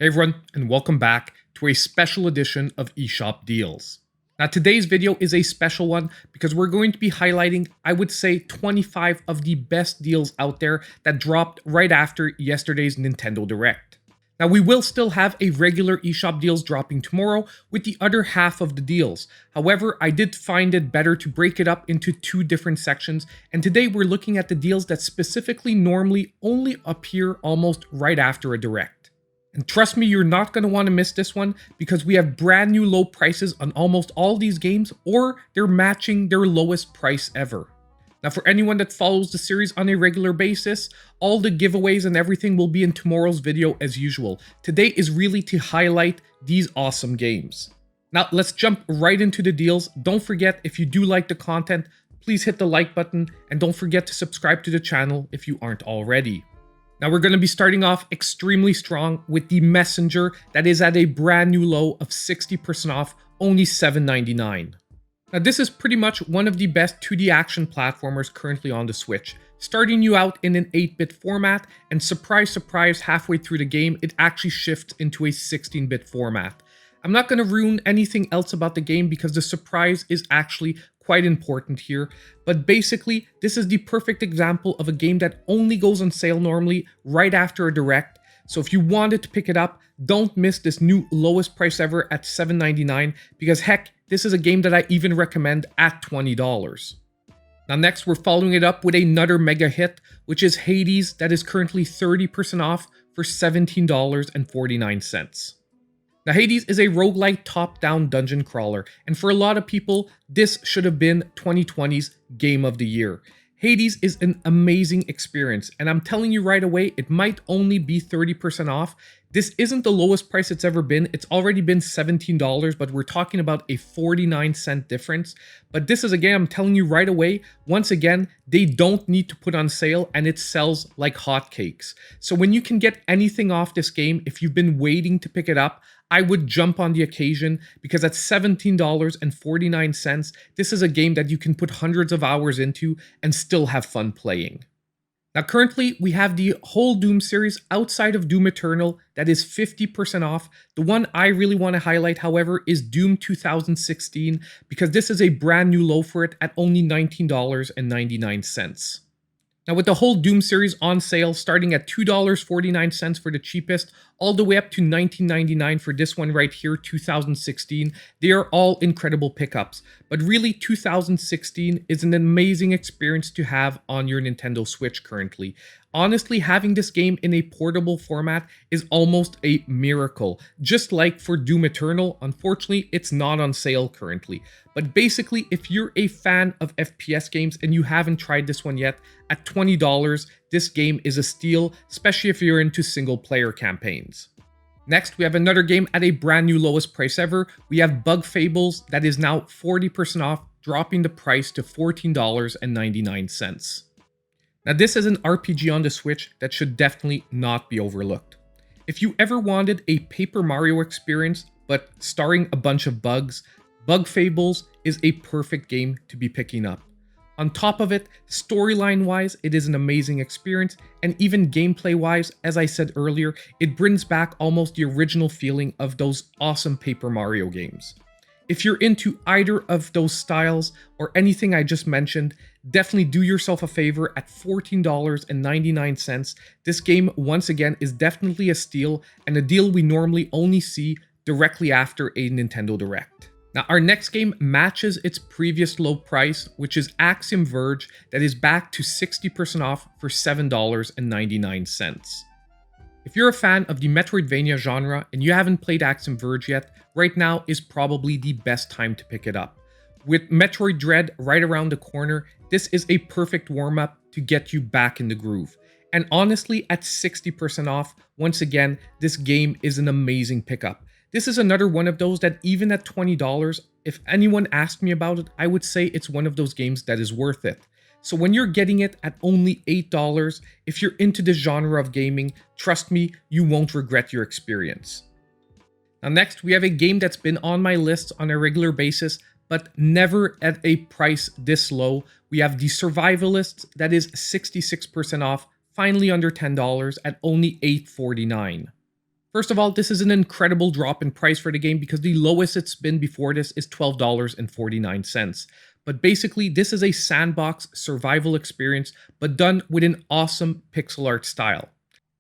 Hey everyone, and welcome back to a special edition of eSHOP Deals. Now today's video is a special one because we're going to be highlighting, I would say, 25 of the best deals out there that dropped right after yesterday's Nintendo Direct. Now we will still have a regular eSHOP Deals dropping tomorrow with the other half of the deals. However, I did find it better to break it up into two different sections, and today we're looking at the deals that specifically normally only appear almost right after a Direct. And trust me, you're not going to want to miss this one because we have brand new low prices on almost all these games, or they're matching their lowest price ever. Now for anyone that follows the series on a regular basis, all the giveaways and everything will be in tomorrow's video as usual. Today is really to highlight these awesome games. Now let's jump right into the deals. Don't forget, if you do like the content, please hit the like button and don't forget to subscribe to the channel if you aren't already. Now we're going to be starting off extremely strong with the Messenger that is at a brand new low of 60% off, only $7.99. Now this is pretty much one of the best 2D action platformers currently on the Switch, starting you out in an 8-bit format, and surprise surprise, halfway through the game it actually shifts into a 16-bit format. I'm not going to ruin anything else about the game because the surprise is actually quite important here, but basically this is the perfect example of a game that only goes on sale normally right after a Direct. So if you wanted to pick it up, don't miss this new lowest price ever at $7.99 because heck, this is a game that I even recommend at $20. Now next we're following it up with another mega hit, which is Hades, that is currently 30% off for $17.49. Now Hades is a roguelike top-down dungeon crawler, and for a lot of people, this should have been 2020's Game of the Year. Hades is an amazing experience, and I'm telling you right away, it might only be 30% off. This isn't the lowest price it's ever been. It's already been $17, but we're talking about a 49-cent difference. But this is, again, I'm telling you right away, once again, they don't need to put on sale, and it sells like hotcakes. So when you can get anything off this game, if you've been waiting to pick it up, I would jump on the occasion because at $17.49, this is a game that you can put hundreds of hours into and still have fun playing. Now currently, we have the whole Doom series outside of Doom Eternal that is 50% off. The one I really want to highlight, however, is Doom 2016 because this is a brand new low for it at only $19.99. Now with the whole Doom series on sale, starting at $2.49 for the cheapest, all the way up to $19.99 for this one right here, 2016, they are all incredible pickups. But really, 2016 is an amazing experience to have on your Nintendo Switch currently. Honestly, having this game in a portable format is almost a miracle. Just like for Doom Eternal, unfortunately, it's not on sale currently. But basically, if you're a fan of FPS games and you haven't tried this one yet, at $20, this game is a steal, especially if you're into single-player campaigns. Next, we have another game at a brand new lowest price ever. We have Bug Fables that is now 40% off, dropping the price to $14.99. Now this is an RPG on the Switch that should definitely not be overlooked. If you ever wanted a Paper Mario experience, but starring a bunch of bugs, Bug Fables is a perfect game to be picking up. On top of it, storyline-wise, it is an amazing experience, and even gameplay-wise, as I said earlier, it brings back almost the original feeling of those awesome Paper Mario games. If you're into either of those styles or anything I just mentioned, definitely do yourself a favor at $14.99. This game, once again, is definitely a steal and a deal we normally only see directly after a Nintendo Direct. Now, our next game matches its previous low price, which is Axiom Verge, that is back to 60% off for $7.99. If you're a fan of the Metroidvania genre and you haven't played Axiom Verge yet, right now is probably the best time to pick it up. With Metroid Dread right around the corner, this is a perfect warm-up to get you back in the groove. And honestly, at 60% off, once again, this game is an amazing pickup. This is another one of those that even at $20, if anyone asked me about it, I would say it's one of those games that is worth it. So when you're getting it at only $8, if you're into this genre of gaming, trust me, you won't regret your experience. Now next, we have a game that's been on my list on a regular basis, but never at a price this low. We have the Survivalists that is 66% off, finally under $10 at only $8.49. First of all, this is an incredible drop in price for the game because the lowest it's been before this is $12.49. But basically, this is a sandbox survival experience, but done with an awesome pixel art style.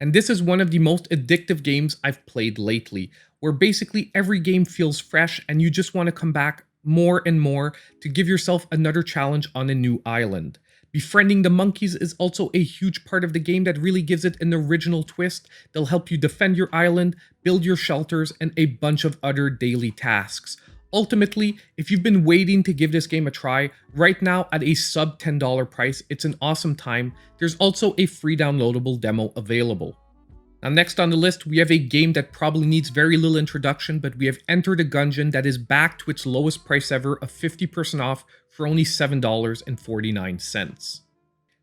And this is one of the most addictive games I've played lately, where basically every game feels fresh and you just want to come back more and more to give yourself another challenge on a new island. Befriending the monkeys is also a huge part of the game that really gives it an original twist. They'll help you defend your island, build your shelters, and a bunch of other daily tasks. Ultimately, if you've been waiting to give this game a try, right now at a sub $10 price, it's an awesome time. There's also a free downloadable demo available. Now next on the list, we have a game that probably needs very little introduction, but we have entered a Gungeon that is back to its lowest price ever of 50% off for only $7.49.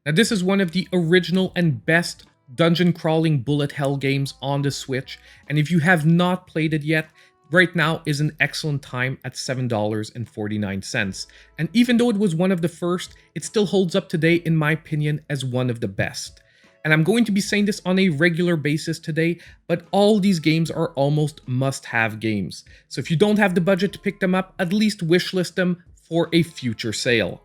Now this is one of the original and best dungeon crawling bullet hell games on the Switch, and if you have not played it yet, right now is an excellent time at $7.49. And even though it was one of the first, it still holds up today in my opinion as one of the best. And I'm going to be saying this on a regular basis today, but all these games are almost must-have games. So if you don't have the budget to pick them up, at least wishlist them for a future sale.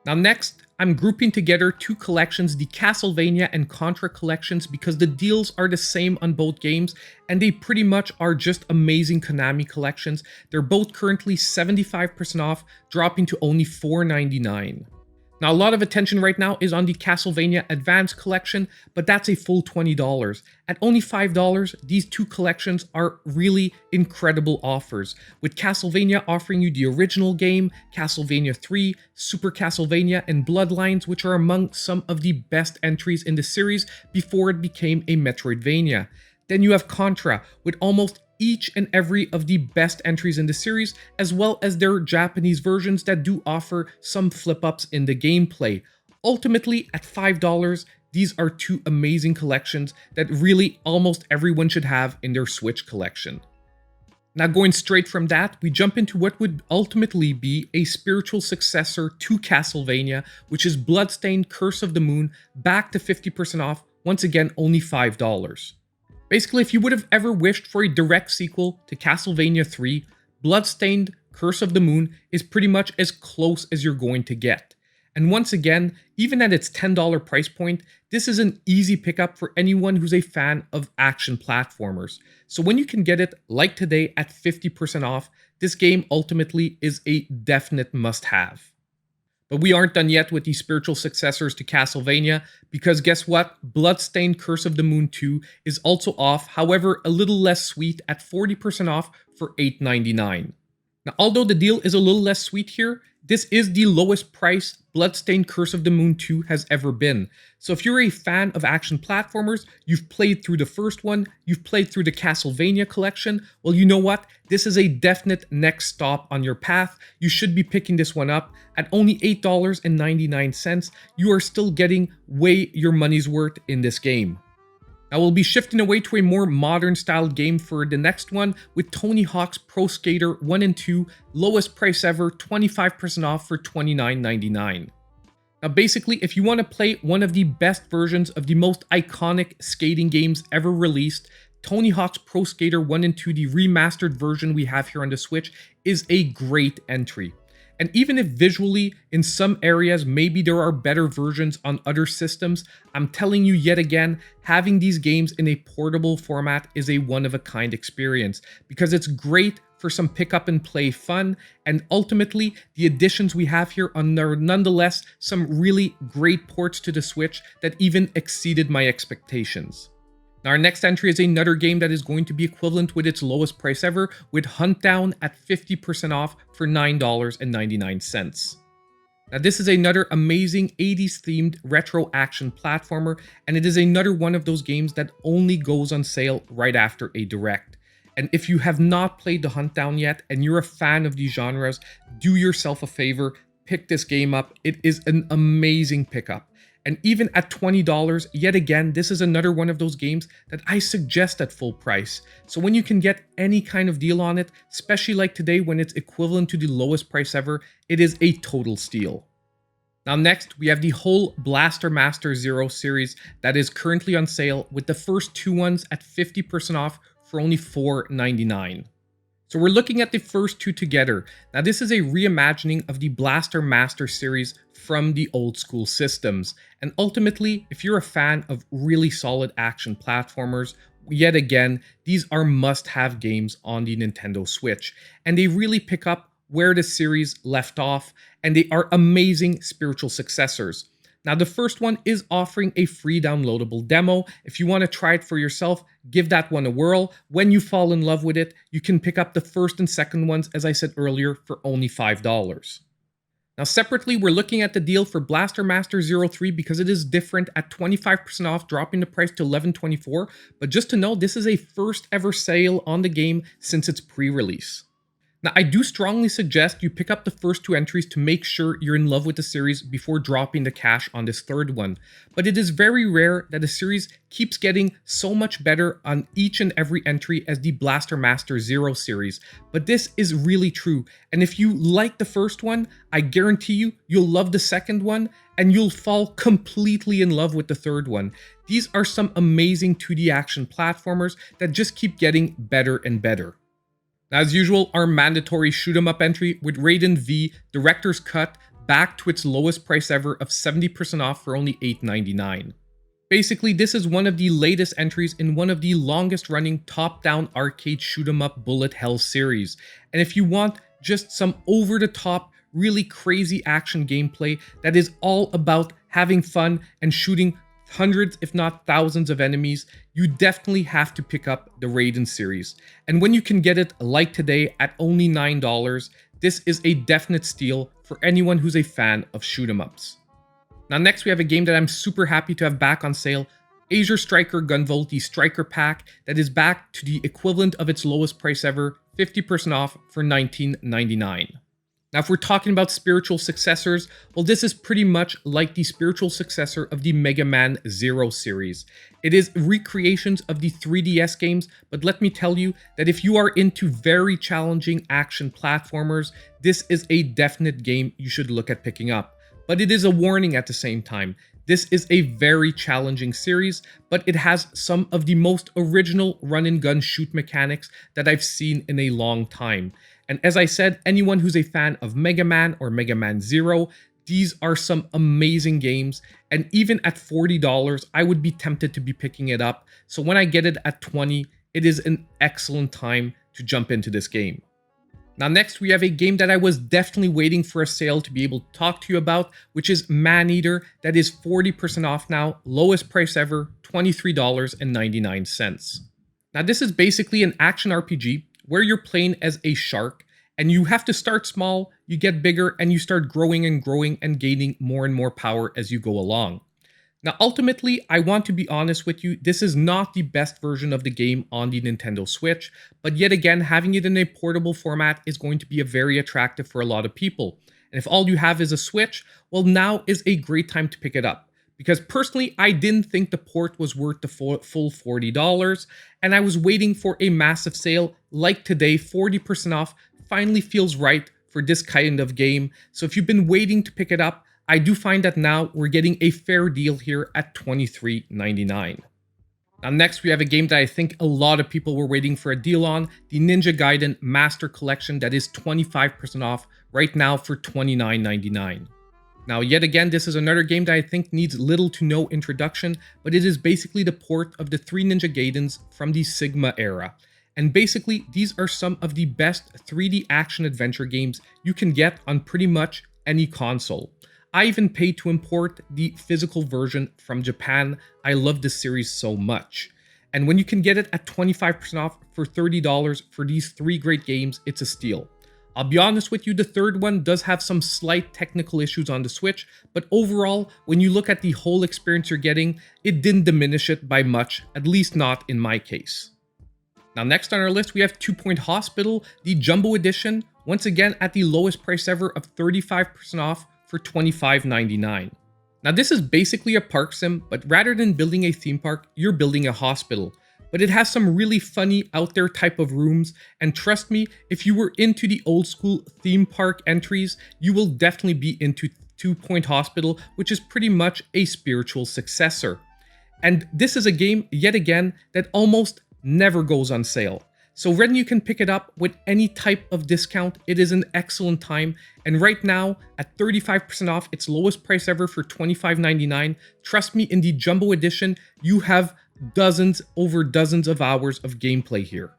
Now next, I'm grouping together two collections, the Castlevania and Contra collections, because the deals are the same on both games, and they pretty much are just amazing Konami collections. They're both currently 75% off, dropping to only $4.99. Now, a lot of attention right now is on the Castlevania Advanced Collection, but that's a full $20. At only $5, these two collections are really incredible offers, with Castlevania offering you the original game, Castlevania 3, Super Castlevania, and Bloodlines, which are among some of the best entries in the series before it became a Metroidvania. Then you have Contra, with almost each and every of the best entries in the series, as well as their Japanese versions that do offer some flip-ups in the gameplay. Ultimately, at $5, these are two amazing collections that really almost everyone should have in their Switch collection. Now going straight from that, we jump into what would ultimately be a spiritual successor to Castlevania, which is Bloodstained Curse of the Moon, back to 50% off, once again only $5. Basically, if you would have ever wished for a direct sequel to Castlevania 3, Bloodstained Curse of the Moon is pretty much as close as you're going to get. And once again, even at its $10 price point, this is an easy pickup for anyone who's a fan of action platformers. So when you can get it, like today, at 50% off, this game ultimately is a definite must-have. But we aren't done yet with these spiritual successors to Castlevania, because guess what? Bloodstained Curse of the Moon 2 is also off, however a little less sweet, at 40% off for $8.99. Now, although the deal is a little less sweet here, this is the lowest price Bloodstained Curse of the Moon 2 has ever been. So if you're a fan of action platformers, you've played through the first one, you've played through the Castlevania collection, well, you know what? This is a definite next stop on your path. You should be picking this one up. At only $8.99, you are still getting way your money's worth in this game. Now we'll be shifting away to a more modern styled game for the next one with Tony Hawk's Pro Skater 1 and 2, lowest price ever, 25% off for $29.99. Now basically, if you want to play one of the best versions of the most iconic skating games ever released, Tony Hawk's Pro Skater 1 and 2, the remastered version we have here on the Switch, is a great entry. And even if visually, in some areas, maybe there are better versions on other systems, I'm telling you yet again, having these games in a portable format is a one-of-a-kind experience, because it's great for some pick-up-and-play fun, and ultimately, the additions we have here are nonetheless some really great ports to the Switch that even exceeded my expectations. Now our next entry is another game that is going to be equivalent with its lowest price ever, with Huntdown at 50% off for $9.99. Now this is another amazing 80s themed retro action platformer, and it is another one of those games that only goes on sale right after a direct. And if you have not played the Huntdown yet and you're a fan of these genres, do yourself a favor, pick this game up. It is an amazing pickup. And even at $20, yet again, this is another one of those games that I suggest at full price. So when you can get any kind of deal on it, especially like today when it's equivalent to the lowest price ever, it is a total steal. Now next, we have the whole Blaster Master Zero series that is currently on sale, with the first two ones at 50% off for only $4.99. So we're looking at the first two together. Now this is a reimagining of the Blaster Master series from the old school systems. And ultimately, if you're a fan of really solid action platformers, yet again, these are must-have games on the Nintendo Switch. And they really pick up where the series left off, and they are amazing spiritual successors. Now, the first one is offering a free downloadable demo. If you want to try it for yourself, give that one a whirl. When you fall in love with it, you can pick up the first and second ones, as I said earlier, for only $5. Now, separately, we're looking at the deal for Blaster Master 03 because it is different at 25% off, dropping the price to $11.24. But just to know, this is a first ever sale on the game since its pre-release. Now, I do strongly suggest you pick up the first two entries to make sure you're in love with the series before dropping the cash on this third one. But it is very rare that a series keeps getting so much better on each and every entry as the Blaster Master Zero series. But this is really true. And if you like the first one, I guarantee you'll love the second one and you'll fall completely in love with the third one. These are some amazing 2D action platformers that just keep getting better and better. As usual, our mandatory shoot 'em up entry with Raiden V Director's Cut back to its lowest price ever of 70% off for only $8.99. Basically, this is one of the latest entries in one of the longest running top-down arcade shoot 'em up bullet hell series. And if you want just some over-the-top, really crazy action gameplay that is all about having fun and shooting hundreds, if not thousands of enemies, you definitely have to pick up the Raiden series. And when you can get it like today at only $9, this is a definite steal for anyone who's a fan of shoot 'em ups. Now next we have a game that I'm super happy to have back on sale, Azure Striker Gunvolt, the Striker Pack, that is back to the equivalent of its lowest price ever, 50% off for $19.99. Now, if we're talking about spiritual successors, well, this is pretty much like the spiritual successor of the Mega Man Zero series. It is recreations of the 3DS games, but let me tell you that if you are into very challenging action platformers, this is a definite game you should look at picking up. But it is a warning at the same time. This is a very challenging series, but it has some of the most original run-and-gun shoot mechanics that I've seen in a long time. And as I said, anyone who's a fan of Mega Man or Mega Man Zero, these are some amazing games. And even at $40, I would be tempted to be picking it up. So when I get it at $20, it is an excellent time to jump into this game. Now next, we have a game that I was definitely waiting for a sale to be able to talk to you about, which is Maneater, that is 40% off now, lowest price ever, $23.99. Now this is basically an action RPG where you're playing as a shark, and you have to start small, you get bigger, and you start growing and gaining more and more power as you go along. Now, ultimately, I want to be honest with you, this is not the best version of the game on the Nintendo Switch, but yet again, having it in a portable format is going to be very attractive for a lot of people. And if all you have is a Switch, well, now is a great time to pick it up. Because personally, I didn't think the port was worth the full $40, and I was waiting for a massive sale like today. 40% off finally feels right for this kind of game. So if you've been waiting to pick it up, I do find that now we're getting a fair deal here at $23.99. Now next, we have a game that I think a lot of people were waiting for a deal on, the Ninja Gaiden Master Collection that is 25% off right now for $29.99. Now, yet again, this is another game that I think needs little to no introduction, but it is basically the port of the 3 Ninja Gaidens from the Sigma era. And basically, these are some of the best 3D action adventure games you can get on pretty much any console. I even paid to import the physical version from Japan. I love this series so much. And when you can get it at 25% off for $30 for these 3 great games, it's a steal. I'll be honest with you, the third one does have some slight technical issues on the Switch, but overall, when you look at the whole experience you're getting, it didn't diminish it by much, at least not in my case. Now next on our list, we have 2 Point Hospital, the Jumbo Edition, once again at the lowest price ever of 35% off for $25.99. Now this is basically a park sim, but rather than building a theme park, you're building a hospital. But it has some really funny out there type of rooms, and trust me, if you were into the old school theme park entries, you will definitely be into 2 Point Hospital, which is pretty much a spiritual successor. And this is a game, yet again, that almost never goes on sale. So when you can pick it up with any type of discount, it is an excellent time. And right now, at 35% off, its lowest price ever for $25.99. Trust me, in the Jumbo Edition, you have dozens of hours of gameplay here.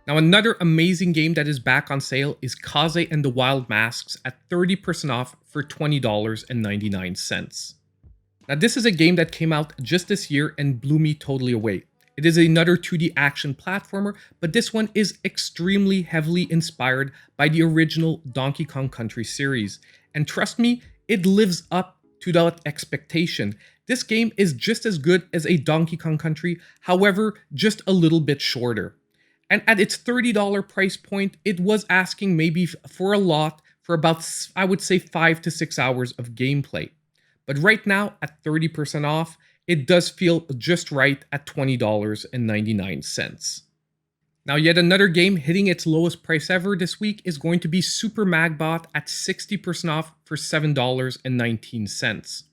Now, another amazing game that is back on sale is Kaze and the Wild Masks at 30% off for $20.99. Now, this is a game that came out just this year and blew me totally away. It is another 2D action platformer, but this one is extremely heavily inspired by the original Donkey Kong Country series. And trust me, it lives up to that expectation. This game is just as good as a Donkey Kong Country, however, just a little bit shorter. And at its $30 price point, it was asking maybe for a lot for about, I would say, 5 to 6 hours of gameplay. But right now, at 30% off, it does feel just right at $20.99. Now, yet another game hitting its lowest price ever this week is going to be Super Magbot at 60% off for $7.19.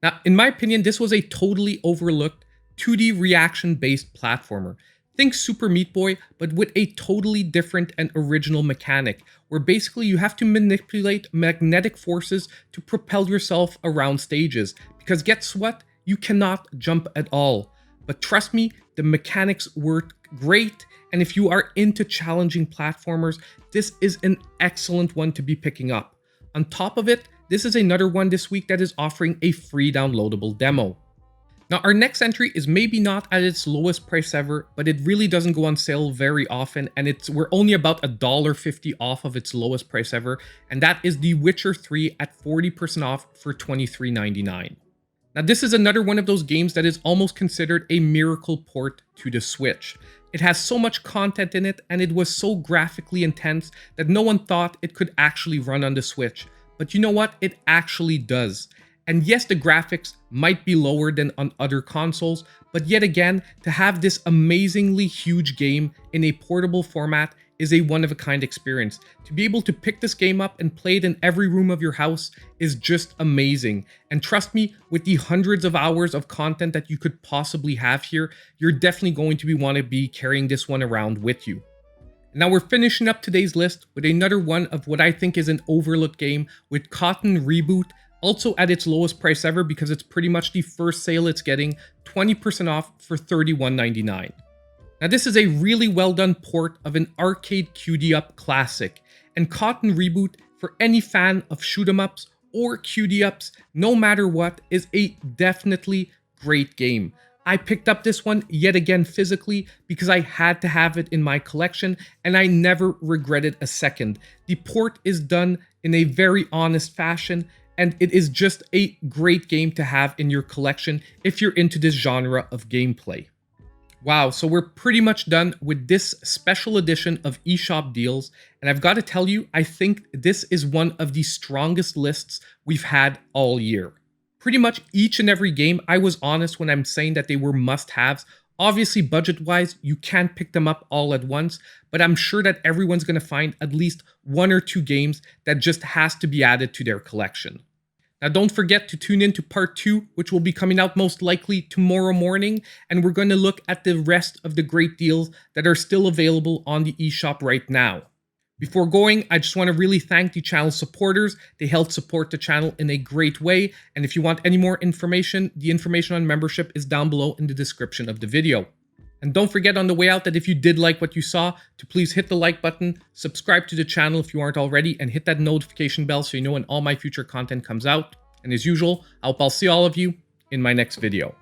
Now, in my opinion, this was a totally overlooked 2D reaction-based platformer. Think Super Meat Boy, but with a totally different and original mechanic, where basically you have to manipulate magnetic forces to propel yourself around stages. Because guess what? You cannot jump at all. But trust me, the mechanics work great, and if you are into challenging platformers, this is an excellent one to be picking up. On top of it, this is another one this week that is offering a free downloadable demo. Now, our next entry is maybe not at its lowest price ever, but it really doesn't go on sale very often, and we're only about $1.50 off of its lowest price ever, and that is The Witcher 3 at 40% off for $23.99. Now, this is another one of those games that is almost considered a miracle port to the Switch. It has so much content in it, and it was so graphically intense that no one thought it could actually run on the Switch. But you know what? It actually does. And yes, the graphics might be lower than on other consoles, but yet again, to have this amazingly huge game in a portable format is a one-of-a-kind experience. To be able to pick this game up and play it in every room of your house is just amazing. And trust me, with the hundreds of hours of content that you could possibly have here, you're definitely going to want to be carrying this one around with you. Now we're finishing up today's list with another one of what I think is an overlooked game with Cotton Reboot, also at its lowest price ever because it's pretty much the first sale it's getting, 20% off for $31.99. Now this is a really well done port of an arcade QD-up classic, and Cotton Reboot, for any fan of shoot-em-ups or QD-ups, no matter what, is a definitely great game. I picked up this one yet again physically because I had to have it in my collection, and I never regretted a second. The port is done in a very honest fashion, and it is just a great game to have in your collection if you're into this genre of gameplay. Wow, so we're pretty much done with this special edition of eShop deals, and I've got to tell you, I think this is one of the strongest lists we've had all year. Pretty much each and every game, I was honest when I'm saying that they were must-haves. Obviously, budget-wise, you can't pick them up all at once, but I'm sure that everyone's going to find at least 1 or 2 games that just has to be added to their collection. Now, don't forget to tune in to part 2, which will be coming out most likely tomorrow morning, and we're going to look at the rest of the great deals that are still available on the eShop right now. Before going, I just want to really thank the channel supporters. They help support the channel in a great way, and if you want any more information, the information on membership is down below in the description of the video. And don't forget on the way out that if you did like what you saw, to please hit the like button, subscribe to the channel if you aren't already, and hit that notification bell so you know when all my future content comes out. And as usual, I hope I'll see all of you in my next video.